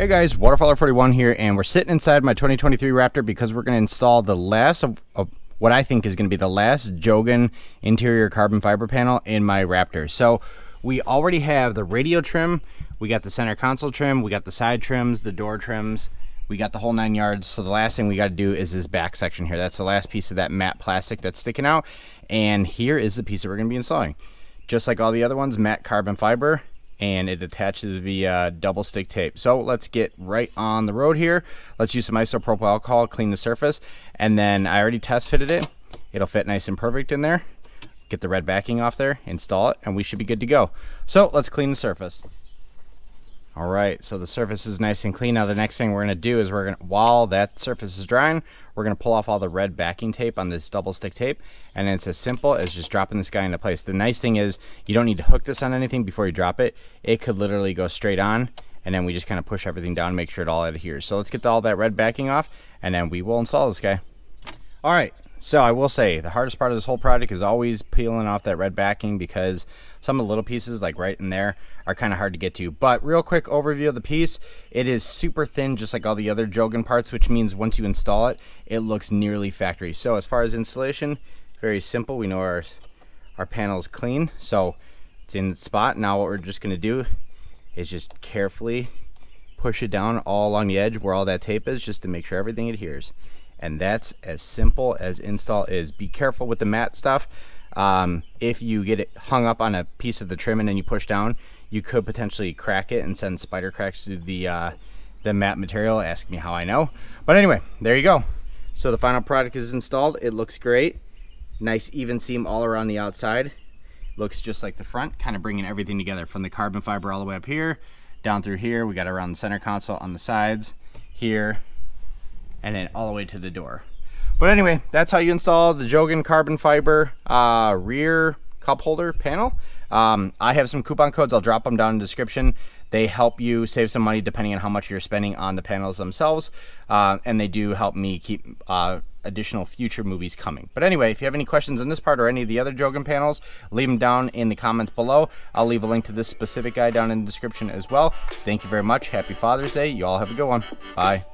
Hey guys, Waterfowler41 here, and we're sitting inside my 2023 Raptor because we're going to install the last of what I think is going to be the last Jogon interior carbon fiber panel in my Raptor. So we already have the radio trim, we got the center console trim, we got the side trims, the door trims, we got the whole 9 yards. So the last thing we got to do is this back section here. That's the last piece of that matte plastic that's sticking out, and here is the piece that we're going to be installing. Just like all the other ones, matte carbon fiber, and it attaches via double stick tape. So let's get right on the road here. Let's use some isopropyl alcohol, clean the surface, and then I already test fitted it. It'll fit nice and perfect in there. Get the red backing off there, install it, and we should be good to go. So let's clean the surface. All right, so the surface is nice and clean. Now the next thing we're gonna do is while that surface is drying, we're gonna pull off all the red backing tape on this double stick tape, and it's as simple as just dropping this guy into place. The nice thing is you don't need to hook this on anything before you drop it. It could literally go straight on, and then we just kind of push everything down, make sure it all adheres. So let's get all that red backing off, and then we will install this guy. All right. So I will say the hardest part of this whole project is always peeling off that red backing, because some of the little pieces like right in there are kind of hard to get to. But real quick overview of the piece, it is super thin just like all the other Jogon parts, which means once you install it, it looks nearly factory. So as far as installation, very simple. We know our panel is clean, so it's in the spot. Now what we're just going to do is just carefully push it down all along the edge where all that tape is, just to make sure everything adheres. And that's as simple as install is. Be careful with the matte stuff. If you get it hung up on a piece of the trim and then you push down, you could potentially crack it and send spider cracks through the matte material. Ask me how I know. But anyway, there you go. So the final product is installed. It looks great. Nice even seam all around the outside. Looks just like the front, kind of bringing everything together from the carbon fiber all the way up here, down through here. We got around the center console on the sides here, and then all the way to the door. But anyway, that's how you install the Jogon carbon fiber rear cup holder panel. I have some coupon codes. I'll drop them down in the description. They help you save some money depending on how much you're spending on the panels themselves. And they do help me keep additional future movies coming. But anyway, if you have any questions on this part or any of the other Jogon panels, leave them down in the comments below. I'll leave a link to this specific guy down in the description as well. Thank you very much. Happy Father's Day. You all have a good one. Bye.